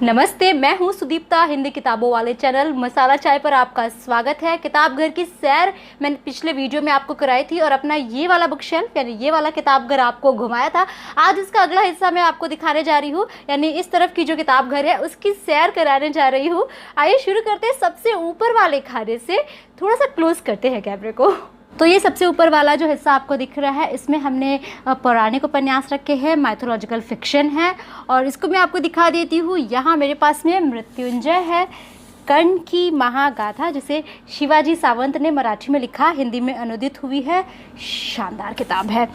नमस्ते, मैं हूं सुदीप्ता। हिंदी किताबों वाले चैनल मसाला चाय पर आपका स्वागत है। किताब घर की सैर मैंने पिछले वीडियो में आपको कराई थी और अपना ये वाला बुक शेल्फ यानी ये वाला किताब घर आपको घुमाया था। आज इसका अगला हिस्सा मैं आपको दिखाने जा रही हूँ, यानी इस तरफ की जो किताब घर है उसकी सैर कराने जा रही हूँ। आइए शुरू करते हैं सबसे ऊपर वाले खाने से। थोड़ा सा क्लोज करते हैं कैमरे को। तो ये सबसे ऊपर वाला जो हिस्सा आपको दिख रहा है, इसमें हमने पौराणिक उपन्यास रखे हैं, माइथोलॉजिकल फिक्शन है। और इसको मैं आपको दिखा देती हूँ। यहाँ मेरे पास में मृत्युंजय है, कर्ण की महागाथा, जिसे शिवाजी सावंत ने मराठी में लिखा, हिंदी में अनुदित हुई है। शानदार किताब है।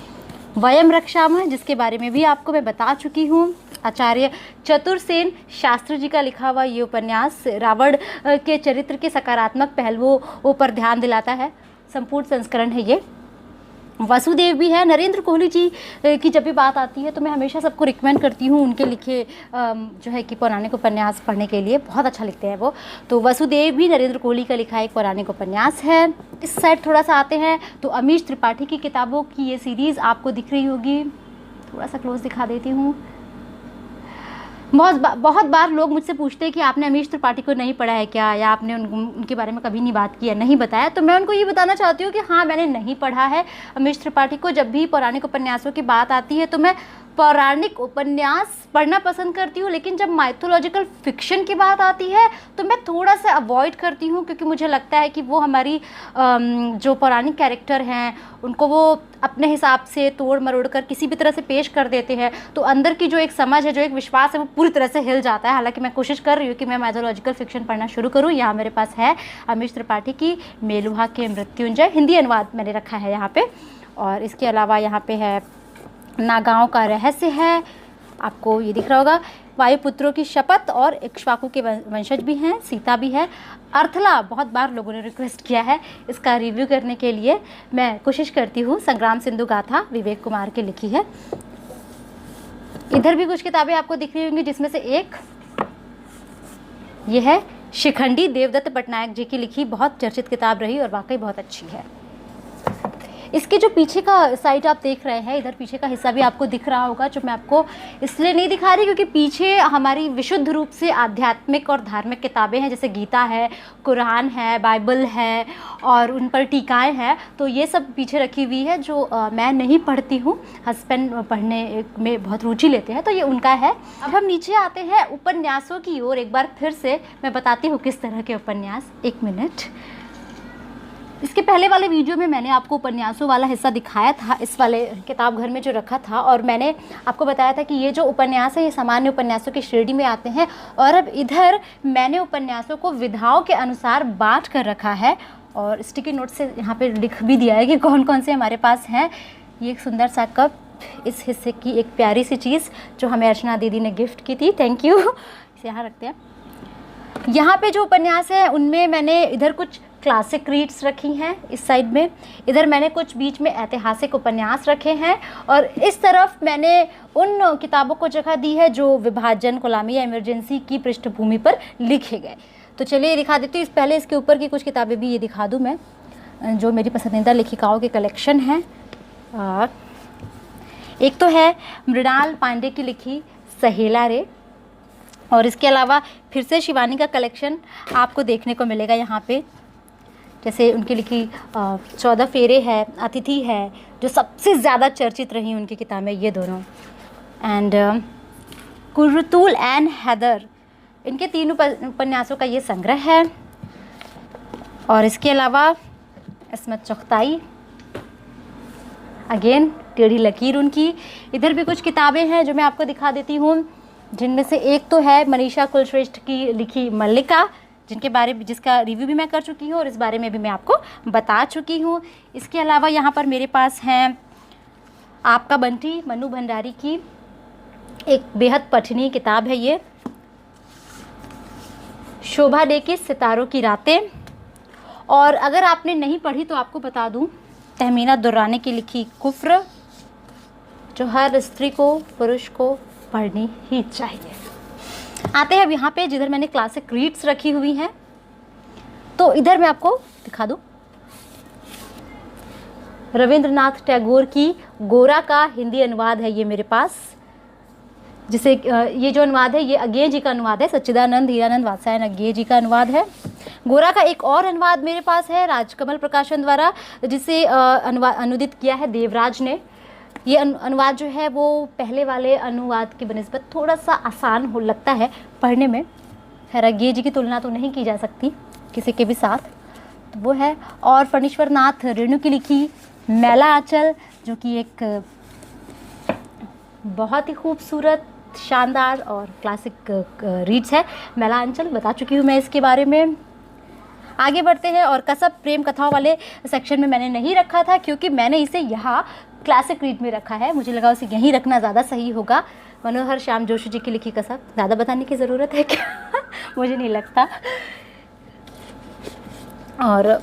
वयम रक्षामः, जिसके बारे में भी आपको मैं बता चुकी हूँ। आचार्य चतुरसेन शास्त्री जी का लिखा हुआ ये उपन्यास रावण के चरित्र के सकारात्मक पहलुओं पर ध्यान दिलाता है। संपूर्ण संस्करण है ये। वसुदेव भी है। नरेंद्र कोहली जी की जब भी बात आती है तो मैं हमेशा सबको रिकमेंड करती हूँ उनके लिखे जो है कि पौराणिक उपन्यास पढ़ने के लिए। बहुत अच्छा लिखते हैं वो। तो वसुदेव भी नरेंद्र कोहली का लिखा एक पौराणिक उपन्यास है। इस साइड थोड़ा सा आते हैं तो अमीश त्रिपाठी की किताबों की ये सीरीज़ आपको दिख रही होगी। थोड़ा सा क्लोज दिखा देती हूँ। बहुत बार लोग मुझसे पूछते हैं कि आपने अमीश त्रिपाठी को नहीं पढ़ा है क्या, या आपने उनके बारे में कभी नहीं बात की, नहीं बताया। तो मैं उनको ये बताना चाहती हूँ कि हाँ, मैंने नहीं पढ़ा है अमीश त्रिपाठी को। जब भी पौराणिक उपन्यासों की बात आती है तो मैं पौराणिक उपन्यास पढ़ना पसंद करती हूँ, लेकिन जब माइथोलॉजिकल फिक्शन की बात आती है तो मैं थोड़ा सा अवॉइड करती हूँ, क्योंकि मुझे लगता है कि वो हमारी जो पौराणिक कैरेक्टर हैं उनको वो अपने हिसाब से तोड़ मरोड़ कर किसी भी तरह से पेश कर देते हैं। तो अंदर की जो एक समझ है, जो एक विश्वास है, वो पूरी तरह से हिल जाता है। हालांकि मैं कोशिश कर रही हूँ कि मैं माइथोलॉजिकल फिक्शन पढ़ना शुरू करूँ। यहाँ मेरे पास है अमीश त्रिपाठी की मेलुहा के मृत्युंजय, हिंदी अनुवाद मैंने रखा है यहाँ पे। और इसके अलावा यहाँ पे है नागाओं का रहस्य है, आपको ये दिख रहा होगा। वायुपुत्रों की शपथ और इक्ष्वाकु के वंशज भी हैं, सीता भी है। अर्थला बहुत बार लोगों ने रिक्वेस्ट किया है इसका रिव्यू करने के लिए, मैं कोशिश करती हूँ। संग्राम सिंधु गाथा विवेक कुमार की लिखी है। इधर भी कुछ किताबें आपको दिख रही होंगी, जिसमें से एक ये है शिखंडी, देवदत्त पटनायक जी की लिखी, बहुत चर्चित किताब रही और वाकई बहुत अच्छी है। इसके जो पीछे का साइड आप देख रहे हैं, इधर पीछे का हिस्सा भी आपको दिख रहा होगा, जो मैं आपको इसलिए नहीं दिखा रही क्योंकि पीछे हमारी विशुद्ध रूप से आध्यात्मिक और धार्मिक किताबें हैं, जैसे गीता है, कुरान है, बाइबल है और उन पर टीकाएँ हैं। तो ये सब पीछे रखी हुई है, जो मैं नहीं पढ़ती हूँ। हस्बैंड पढ़ने में बहुत रुचि लेते हैं, तो ये उनका है। अब हम नीचे आते हैं उपन्यासों की ओर। एक बार फिर से मैं बताती हूँ किस तरह के उपन्यास। एक मिनट। इसके पहले वाले वीडियो में मैंने आपको उपन्यासों वाला हिस्सा दिखाया था, इस वाले किताब घर में जो रखा था, और मैंने आपको बताया था कि ये जो उपन्यास है ये सामान्य उपन्यासों की श्रेणी में आते हैं। और अब इधर मैंने उपन्यासों को विधाओं के अनुसार बांट कर रखा है और स्टिकी नोट से यहाँ पे लिख भी दिया है कि कौन कौन से हमारे पास हैं। ये एक सुंदर सा कप, इस हिस्से की एक प्यारी सी चीज़ जो हमें अर्चना दीदी ने गिफ्ट की थी, थैंक यू। इसे यहाँ रखते हैं। यहाँ पे जो उपन्यास है उनमें मैंने इधर कुछ क्लासिक रीड्स रखी हैं, इस साइड में। इधर मैंने कुछ बीच में ऐतिहासिक उपन्यास रखे हैं और इस तरफ मैंने उन किताबों को जगह दी है जो विभाजन, गुलामी या इमरजेंसी की पृष्ठभूमि पर लिखे गए। तो चलिए ये दिखा देती हूँ। पहले इसके ऊपर की कुछ किताबें भी ये दिखा दूँ मैं, जो मेरी पसंदीदा लेखिकाओं के कलेक्शन हैं। एक तो है मृणाल पांडे की लिखी सहेला रे, और इसके अलावा फिर से शिवानी का कलेक्शन आपको देखने को मिलेगा यहाँ पे। जैसे उनकी लिखी 14 फेरे है, अतिथि है, जो सबसे ज़्यादा चर्चित रही उनकी किताबें ये दोनों। एंड कुर्रतुल एंड हैदर, इनके 3 उपन्यासों का ये संग्रह है। और इसके अलावा इसमत चुगताई, अगेन टेढ़ी लकीर उनकी। इधर भी कुछ किताबें हैं जो मैं आपको दिखा देती हूँ, जिनमें से एक तो है मनीषा कुलश्रेष्ठ की लिखी मल्लिका, जिसका रिव्यू भी मैं कर चुकी हूँ और इस बारे में भी मैं आपको बता चुकी हूँ। इसके अलावा यहाँ पर मेरे पास हैं आपका बंटी, मनु भंडारी की एक बेहद पठनीय किताब है ये, शोभा डे की सितारों की रातें। और अगर आपने नहीं पढ़ी तो आपको बता दूँ, तहमीना दुर्रानी की लिखी कुफ्र, जो हर स्त्री को, पुरुष को पढ़नी ही चाहिए। आते हैं अब यहाँ पे जिधर मैंने क्लासिक रीड्स रखी हुई हैं, तो इधर मैं आपको दिखा दूँ। रविंद्रनाथ टैगोर की गोरा का हिंदी अनुवाद है ये मेरे पास। जिसे ये जो अनुवाद है ये अज्ञेय जी का अनुवाद है, सच्चिदानंद हीरानंद वात्स्यायन अज्ञेय जी का अनुवाद है। गोरा का एक और अनुवाद मेरे पास है राजकमल प्रकाशन द्वारा, जिसे अनुदित किया है देवराज ने। ये अनुवाद जो है वो पहले वाले अनुवाद की बनिस्बत थोड़ा सा आसान हो लगता है पढ़ने में। खैर अज्ञेय जी की तुलना तो नहीं की जा सकती किसी के भी साथ, तो वो है। और फणीश्वर नाथ रेणु की लिखी मैला आंचल, जो कि एक बहुत ही खूबसूरत, शानदार और क्लासिक रीड्स है। मैला आंचल बता चुकी हूँ मैं इसके बारे में। आगे बढ़ते हैं। और कसब प्रेम कथाओं वाले सेक्शन में मैंने नहीं रखा था, क्योंकि मैंने इसे यहाँ क्लासिक रीड में रखा है। मुझे लगा उसे यहीं रखना ज़्यादा सही होगा। मनोहर श्याम जोशी जी की लिखी कसब, ज़्यादा बताने की ज़रूरत है क्या? मुझे नहीं लगता। और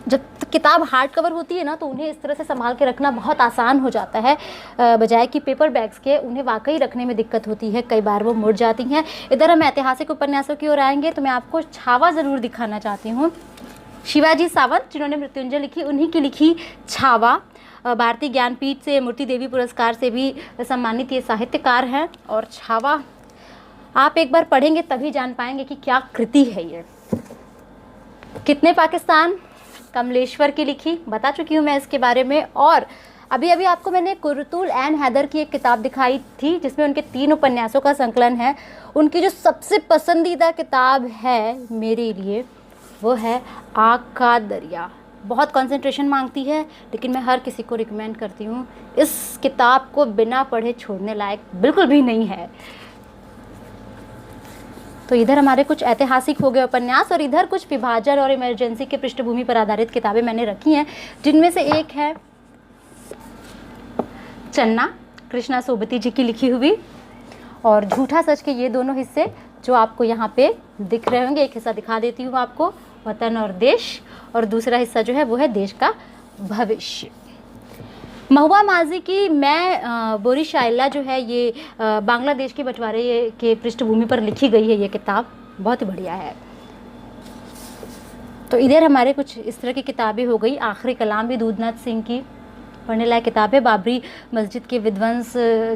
जब किताब हार्ड कवर होती है ना, तो उन्हें इस तरह से संभाल के रखना बहुत आसान हो जाता है, बजाय कि पेपर बैग्स के उन्हें वाकई रखने में दिक्कत होती है, कई बार वो मुड़ जाती हैं। इधर हम ऐतिहासिक उपन्यासों की ओर आएंगे, तो मैं आपको छावा ज़रूर दिखाना चाहती हूँ। शिवाजी सावंत जिन्होंने मृत्युंजय लिखी, उन्हीं की लिखी छावा। भारतीय ज्ञानपीठ से मूर्ति देवी पुरस्कार से भी सम्मानित ये साहित्यकार हैं। और छावा आप एक बार पढ़ेंगे तभी जान पाएंगे कि क्या कृति है ये। कितने पाकिस्तान कमलेश्वर की लिखी, बता चुकी हूँ मैं इसके बारे में। और अभी अभी आपको मैंने कुरतुल एन हैदर की एक किताब दिखाई थी, जिसमें उनके 3 उपन्यासों का संकलन है। उनकी जो सबसे पसंदीदा किताब है मेरे लिए, वो है आग का दरिया। बहुत कंसंट्रेशन मांगती है, लेकिन मैं हर किसी को रिकमेंड करती हूँ। इस किताब को बिना पढ़े छोड़ने लायक बिल्कुल भी नहीं है। तो इधर हमारे कुछ ऐतिहासिक हो गए उपन्यास, और इधर कुछ विभाजन और इमरजेंसी के पृष्ठभूमि पर आधारित किताबें मैंने रखी हैं, जिनमें से एक है चन्ना, कृष्णा सोबती जी की लिखी हुई, और झूठा सच के ये दोनों हिस्से जो आपको यहाँ पे दिख रहे होंगे। एक हिस्सा दिखा देती हूँ आपको, वतन और देश, और दूसरा हिस्सा जो है वो है देश का भविष्य। महुआ माजी की मैं बोरी शाइला जो है, ये बांग्लादेश के बंटवारे के पृष्ठभूमि पर लिखी गई है ये किताब, बहुत ही बढ़िया है। तो इधर हमारे कुछ इस तरह की किताबें हो गई। आखिरी कलाम भी दूधनाथ सिंह की पढ़ने लायक किताब है, बाबरी मस्जिद के विध्वंस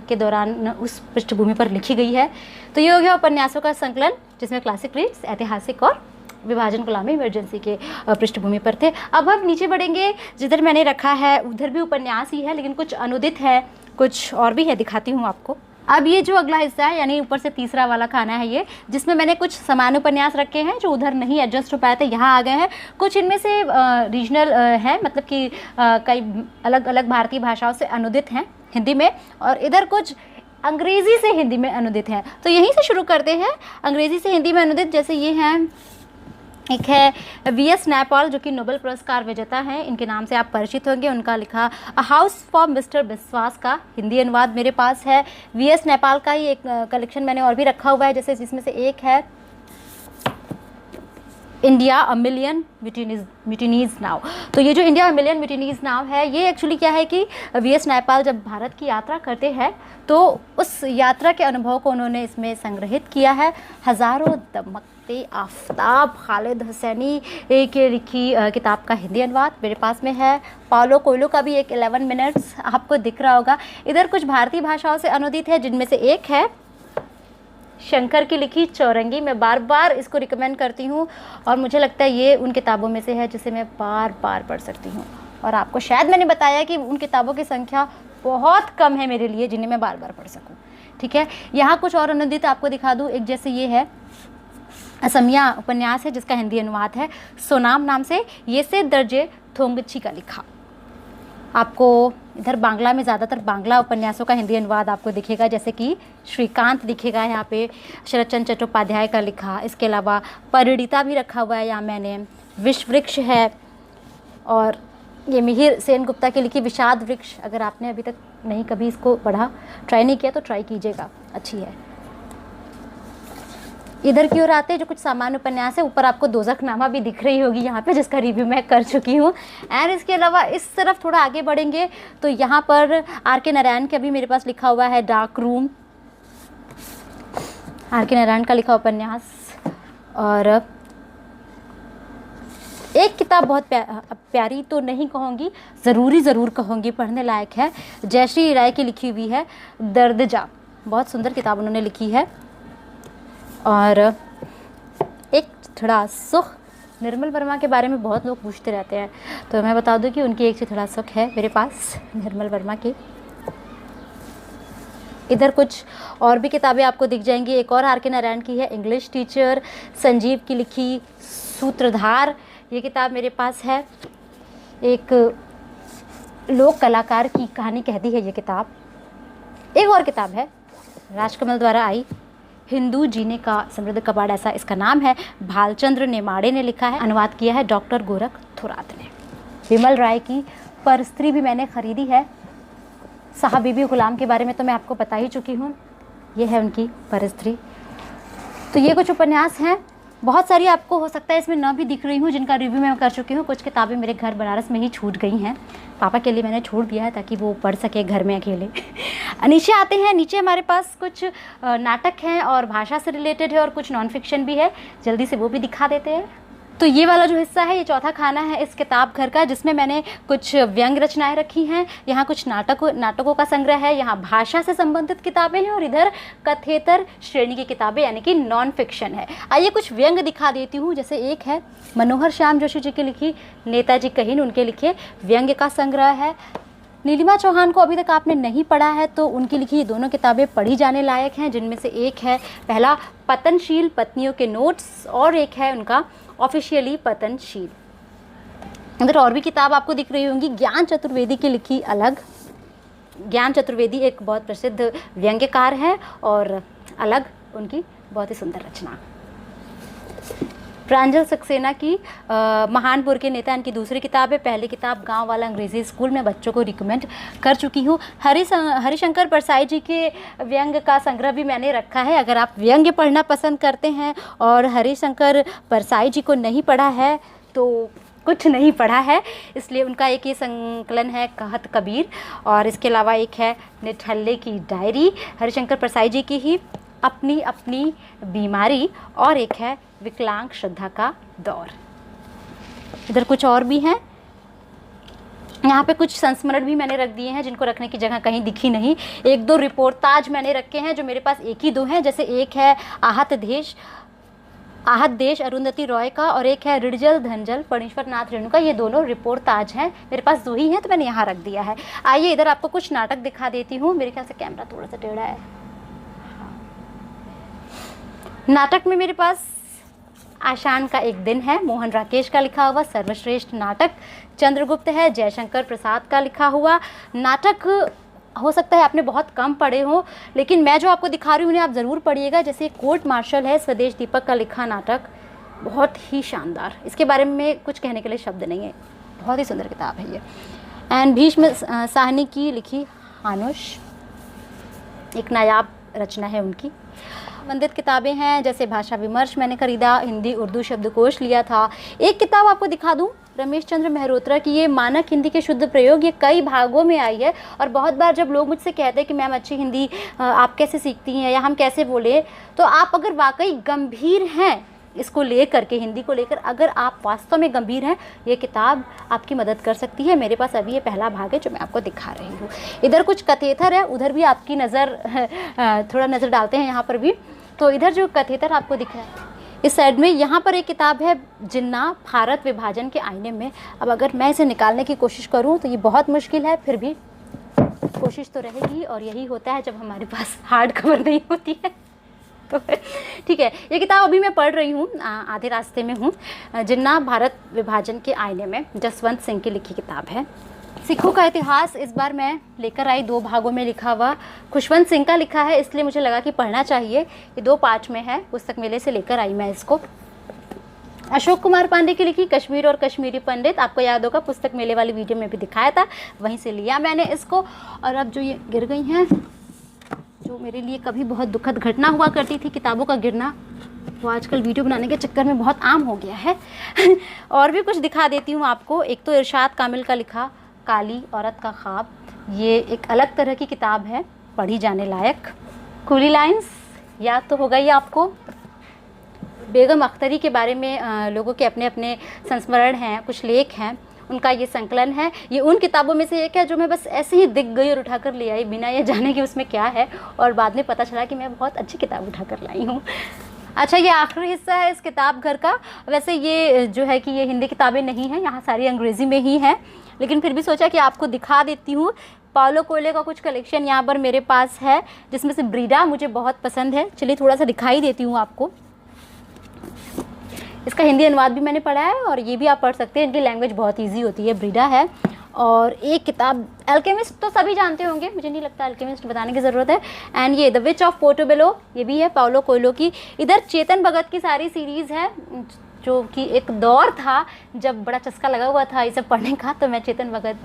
के दौरान उस पृष्ठभूमि पर लिखी गई है। तो ये हो गया उपन्यासों का संकलन, जिसमें क्लासिक रीड्स, ऐतिहासिक और विभाजन गुलामी इमरजेंसी के पृष्ठभूमि पर थे। अब हम नीचे बढ़ेंगे, जिधर मैंने रखा है उधर भी उपन्यास ही है, लेकिन कुछ अनुदित है, कुछ और भी है, दिखाती हूँ आपको। अब ये जो अगला हिस्सा है, यानी ऊपर से तीसरा वाला खाना है ये, जिसमें मैंने कुछ समान उपन्यास रखे हैं जो उधर नहीं एडजस्ट हो पाए थे, यहाँ आ गए हैं। कुछ इनमें से रीजनल है, मतलब कि कई अलग अलग भारतीय भाषाओं से अनुदित हैं हिंदी में, और इधर कुछ अंग्रेज़ी से हिंदी में अनुदित हैं। तो यहीं से शुरू करते हैं, अंग्रेज़ी से हिंदी में अनुदित। जैसे ये हैं, एक है वी.एस. नैपाल, जो कि नोबेल पुरस्कार विजेता हैं, इनके नाम से आप परिचित होंगे। उनका लिखा अ हाउस फॉर मिस्टर बिस्वास का हिंदी अनुवाद मेरे पास है। वी.एस. नैपाल का ही एक कलेक्शन मैंने और भी रखा हुआ है, जैसे जिसमें से एक है India a million mutinies now. तो ये जो India a million mutinies now है, ये एक्चुअली क्या है कि वी.एस. नैपाल जब भारत की यात्रा करते हैं, तो उस यात्रा के अनुभव को उन्होंने इसमें संग्रहित किया है। हज़ारों दमकते आफताब खालिद हुसैनी के लिखी किताब का हिंदी अनुवाद मेरे पास में है। पाउलो कोयलो का भी एक 11 मिनट्स आपको दिख रहा होगा। इधर कुछ भारतीय भाषाओं से अनुदित है, जिनमें से एक है शंकर की लिखी चौरंगी। मैं बार बार इसको रिकमेंड करती हूँ, और मुझे लगता है ये उन किताबों में से है जिसे मैं बार बार पढ़ सकती हूँ। और आपको शायद मैंने बताया कि उन किताबों की संख्या बहुत कम है मेरे लिए जिन्हें मैं बार बार पढ़ सकूँ। ठीक है, यहाँ कुछ और अनुदित आपको दिखा दूँ। एक जैसे ये है, असमिया उपन्यास है, जिसका हिंदी अनुवाद है सोनाम नाम से। ये से दर्जे थोंगची का लिखा। आपको इधर बांग्ला में ज़्यादातर बांग्ला उपन्यासों का हिंदी अनुवाद आपको दिखेगा, जैसे कि श्रीकांत दिखेगा यहाँ पे, शरद चंद्र चट्टोपाध्याय का लिखा। इसके अलावा परिणीता भी रखा हुआ है यहाँ मैंने, विश्व वृक्ष है, और ये मिहिर सेन गुप्ता की लिखी विषाद वृक्ष। अगर आपने अभी तक नहीं कभी इसको पढ़ा, ट्राई नहीं किया, तो ट्राई कीजिएगा, अच्छी है। इधर की ओर आते हैं, जो कुछ सामान्य उपन्यास है। ऊपर आपको दोज़खनामा भी दिख रही होगी यहाँ पे, जिसका रिव्यू मैं कर चुकी हूँ। एंड इसके अलावा इस तरफ थोड़ा आगे बढ़ेंगे तो यहाँ पर आर.के. नारायण का भी मेरे पास लिखा हुआ है डार्क रूम, आर.के. नारायण का लिखा उपन्यास। और एक किताब बहुत प्यारी तो नहीं कहूँगी, ज़रूर कहूँगी, पढ़ने लायक है, जयश्री राय की लिखी हुई है दर्द जा। बहुत सुंदर किताब उन्होंने लिखी है। और एक थोड़ा सुख, निर्मल वर्मा के बारे में बहुत लोग पूछते रहते हैं, तो मैं बता दूं कि उनकी एक थोड़ा सुख है मेरे पास निर्मल वर्मा की। इधर कुछ और भी किताबें आपको दिख जाएंगी। एक और आर के नारायण की है, इंग्लिश टीचर, संजीव की लिखी सूत्रधार, ये किताब मेरे पास है। एक लोक कलाकार की कहानी कहती है ये किताब। एक और किताब है राजकमल द्वारा आई, हिंदू जीने का समृद्ध कबाड़, ऐसा इसका नाम है। भालचंद्र नेमाड़े ने लिखा है, अनुवाद किया है डॉक्टर गोरख थोरात ने। विमल राय की परस्त्री भी मैंने खरीदी है। साहब बीबी गुलाम के बारे में तो मैं आपको बता ही चुकी हूँ, ये है उनकी परस्त्री। तो ये कुछ उपन्यास हैं, बहुत सारी आपको हो सकता है इसमें न भी दिख रही हूँ, जिनका रिव्यू मैं कर चुकी हूँ। कुछ किताबें मेरे घर बनारस में ही छूट गई हैं, पापा के लिए मैंने छोड़ दिया है ताकि वो पढ़ सके घर में अकेले। नीचे आते हैं, नीचे हमारे पास कुछ नाटक हैं और भाषा से रिलेटेड है और कुछ नॉन फिक्शन भी है, जल्दी से वो भी दिखा देते हैं। तो ये वाला जो हिस्सा है ये चौथा खाना है इस किताब घर का, जिसमें मैंने कुछ व्यंग रचनाएं रखी हैं। यहाँ कुछ नाटकों का संग्रह है, यहाँ भाषा से संबंधित किताबें हैं और इधर कथेतर श्रेणी की किताबें यानी कि नॉन फिक्शन है। आइए कुछ व्यंग दिखा देती हूँ। जैसे एक है मनोहर श्याम जोशी जी की लिखी नेताजी कहीन, उनके लिखे व्यंग का संग्रह है। नीलिमा चौहान को अभी तक आपने नहीं पढ़ा है तो उनकी लिखी ये दोनों किताबें पढ़ी जाने लायक हैं, जिनमें से एक है पहला पतनशील पत्नियों के नोट्स और एक है उनका ऑफिशियली पतनशील। अंदर और भी किताब आपको दिख रही होंगी, ज्ञान चतुर्वेदी की लिखी अलग। ज्ञान चतुर्वेदी एक बहुत प्रसिद्ध व्यंग्यकार है और अलग उनकी बहुत ही सुंदर रचना। प्रांजल सक्सेना की महानपुर के नेता इनकी दूसरी किताब है। पहली किताब गांव वाला अंग्रेजी स्कूल में बच्चों को रिकमेंड कर चुकी हूँ। हरिशंकर परसाई जी के व्यंग का संग्रह भी मैंने रखा है। अगर आप व्यंग्य पढ़ना पसंद करते हैं और हरिशंकर परसाई जी को नहीं पढ़ा है तो कुछ नहीं पढ़ा है, इसलिए उनका एक ये संकलन है कहत कबीर, और इसके अलावा एक है निठल्ले की डायरी हरिशंकर परसाई जी की ही, अपनी अपनी बीमारी, और एक है विकलांग श्रद्धा का दौर। इधर कुछ और भी हैं, यहाँ पे कुछ संस्मरण भी मैंने रख दिए हैं जिनको रखने की जगह कहीं दिखी नहीं। एक दो रिपोर्टाज मैंने रखे हैं जो मेरे पास एक ही दो हैं। जैसे एक है आहत देश अरुंधति रॉय का और एक है ऋणजल धनजल परमेश्वर नाथ रेणु का। ये दोनों रिपोर्टाज हैं, मेरे पास दो ही हैं तो मैंने यहाँ रख दिया है। आइए इधर आपको कुछ नाटक दिखा देती हूँ। मेरे ख्याल से कैमरा थोड़ा सा टेढ़ा है। नाटक में मेरे पास आशान का एक दिन है, मोहन राकेश का लिखा हुआ सर्वश्रेष्ठ नाटक। चंद्रगुप्त है, जयशंकर प्रसाद का लिखा हुआ नाटक। हो सकता है आपने बहुत कम पढ़े हो, लेकिन मैं जो आपको दिखा रही हूँ उन्हें आप ज़रूर पढ़िएगा। जैसे कोर्ट मार्शल है, स्वदेश दीपक का लिखा नाटक, बहुत ही शानदार, इसके बारे में कुछ कहने के लिए शब्द नहीं है, बहुत ही सुंदर किताब है ये। एंड भीष्म साहनी की लिखी हानुश, एक नायाब रचना है उनकी। संबंधित किताबें हैं जैसे भाषा विमर्श मैंने खरीदा, हिंदी उर्दू शब्दकोश लिया था। एक किताब आपको दिखा दूं, रमेश चंद्र मेहरोत्रा की, ये मानक हिंदी के शुद्ध प्रयोग, ये कई भागों में आई है। और बहुत बार जब लोग मुझसे कहते हैं कि मैम अच्छी हिंदी आप कैसे सीखती हैं या हम कैसे बोले, तो आप अगर वाकई गंभीर हैं इसको लेकर के, हिंदी को लेकर, अगर आप वास्तव में गंभीर हैं, ये किताब आपकी मदद कर सकती है। मेरे पास अभी ये पहला भाग है जो मैं आपको दिखा रही हूँ। इधर कुछ कथेतर है, उधर भी आपकी नज़र थोड़ा नज़र डालते हैं यहाँ पर भी। तो इधर जो कथेतर आपको दिख रहा है इस साइड में, यहाँ पर एक किताब है जिन्ना भारत विभाजन के आईने में। अब अगर मैं इसे निकालने की कोशिश करूँ तो ये बहुत मुश्किल है, फिर भी कोशिश तो रहेगी, और यही होता है जब हमारे पास हार्ड कवर नहीं होती है। तो ठीक है, ये किताब अभी मैं पढ़ रही हूँ, आधे रास्ते में हूँ। जिन्ना भारत विभाजन के आईने में, जसवंत सिंह की लिखी किताब है। सिखों का इतिहास इस बार मैं लेकर आई, 2 भागों में लिखा हुआ। खुशवंत सिंह का लिखा है, इसलिए मुझे लगा कि पढ़ना चाहिए। ये 2 पार्ट में है, पुस्तक मेले से लेकर आई मैं इसको। अशोक कुमार पांडे की लिखी कश्मीर और कश्मीरी पंडित, आपको याद होगा पुस्तक मेले वाली वीडियो में भी दिखाया था, वहीं से लिया मैंने इसको। और अब जो ये गिर गई हैं, जो मेरे लिए कभी बहुत दुखद घटना हुआ करती थी, किताबों का गिरना, वो आजकल वीडियो बनाने के चक्कर में बहुत आम हो गया है। और भी कुछ दिखा देती हूँ आपको। एक तो इरशाद कामिल का लिखा काली औरत का ख्वाब, ये एक अलग तरह की किताब है, पढ़ी जाने लायक। कूली लाइंस याद तो होगा ही आपको। बेगम अख्तरी के बारे में लोगों के अपने अपने संस्मरण हैं, कुछ लेख हैं, उनका ये संकलन है। ये उन किताबों में से एक है जो मैं बस ऐसे ही दिख गई और उठाकर ले आई बिना ये जाने कि उसमें क्या है, और बाद में पता चला कि मैं बहुत अच्छी किताब उठाकर लाई हूँ। अच्छा, ये आखिरी हिस्सा है इस किताब घर का। वैसे ये जो है कि ये हिंदी किताबें नहीं हैं, यहाँ सारी अंग्रेज़ी में ही हैं, लेकिन फिर भी सोचा कि आपको दिखा देती हूँ। पाउलो कोएल्हो का कुछ कलेक्शन यहाँ पर मेरे पास है, जिसमें से ब्रीडा मुझे बहुत पसंद है। चलिए थोड़ा सा दिखाई देती हूँ आपको। इसका हिंदी अनुवाद भी मैंने पढ़ा है और ये भी आप पढ़ सकते हैं, इनकी लैंग्वेज बहुत ईजी होती है। ब्रीडा है। और एक किताब अल्केमिस्ट तो सभी जानते होंगे, मुझे नहीं लगता अल्केमिस्ट बताने की ज़रूरत है। एंड ये द विच ऑफ पोर्टोबेलो, ये भी है पाउलो कोएल्हो की। इधर चेतन भगत की सारी सीरीज़ है, जो कि एक दौर था जब बड़ा चस्का लगा हुआ था ये सब पढ़ने का, तो मैं चेतन भगत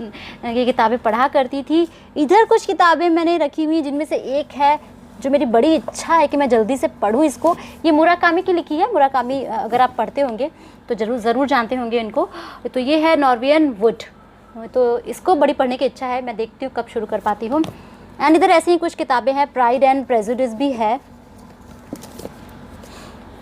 की किताबें पढ़ा करती थी। इधर कुछ किताबें मैंने रखी हुई, जिनमें से एक है जो मेरी बड़ी इच्छा है कि मैं जल्दी से पढूं इसको। ये मुराकामी की लिखी है। मुराकामी अगर आप पढ़ते होंगे तो ज़रूर जानते होंगे इनको। तो ये है नॉर्वेजियन वुड, तो इसको बड़ी पढ़ने की इच्छा है। मैं देखती हूँ कब शुरू कर पाती हूँ। एंड इधर ऐसी ही कुछ किताबें हैं। प्राइड एंड प्रेजुडिस भी है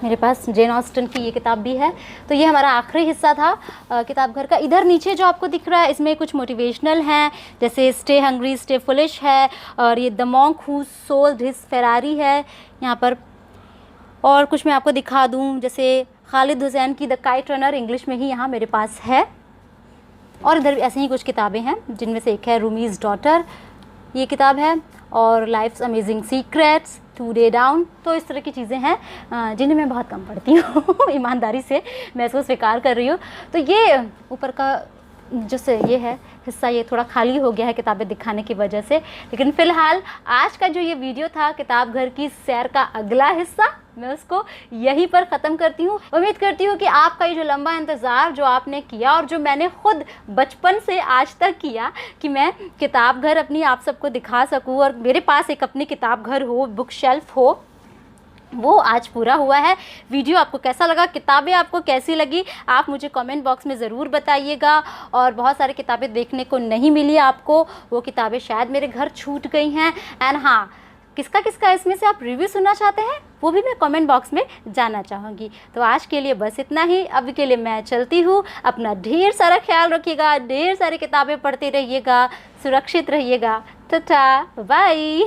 मेरे पास, जेन ऑस्टन की ये किताब भी है। तो ये हमारा आखिरी हिस्सा था किताब घर का। इधर नीचे जो आपको दिख रहा है इसमें कुछ मोटिवेशनल हैं, जैसे स्टे हंग्री स्टे फुलिश है, और ये the monk who sold his Ferrari है यहाँ पर। और कुछ मैं आपको दिखा दूँ, जैसे खालिद हुसैन की द काइट रनर, इंग्लिश में ही यहाँ मेरे पास है। और इधर ऐसे ही कुछ किताबें हैं, जिनमें से एक है रूमीज़ डॉटर, ये किताब है, और लाइफ्स अमेजिंग सीक्रेट्स, टू डे डाउन। तो इस तरह की चीज़ें हैं जिन्हें मैं बहुत कम पढ़ती हूँ ईमानदारी से मैं इसको स्वीकार कर रही हूँ। तो ये ऊपर का जैसे ये है हिस्सा, ये थोड़ा खाली हो गया है किताबें दिखाने की वजह से। लेकिन फ़िलहाल आज का जो ये वीडियो था किताब घर की सैर का अगला हिस्सा, मैं उसको यहीं पर ख़त्म करती हूँ। उम्मीद करती हूँ कि आपका ये जो लंबा इंतज़ार जो आपने किया, और जो मैंने खुद बचपन से आज तक किया कि मैं किताब घर अपनी आप सबको दिखा सकूँ और मेरे पास एक अपनी किताब घर हो, बुक शेल्फ हो, वो आज पूरा हुआ है। वीडियो आपको कैसा लगा, किताबें आपको कैसी लगी, आप मुझे कमेंट बॉक्स में ज़रूर बताइएगा। और बहुत सारी किताबें देखने को नहीं मिली आपको, वो किताबें शायद मेरे घर छूट गई हैं। एंड हाँ, किसका किसका इसमें से आप रिव्यू सुनना चाहते हैं वो भी मैं कमेंट बॉक्स में जानना चाहूँगी। तो आज के लिए बस इतना ही। अभी के लिए मैं चलती हूँ। अपना ढेर सारा ख्याल रखिएगा, ढेर सारी किताबें पढ़ते रहिएगा, सुरक्षित रहिएगा। टाटा, बाय।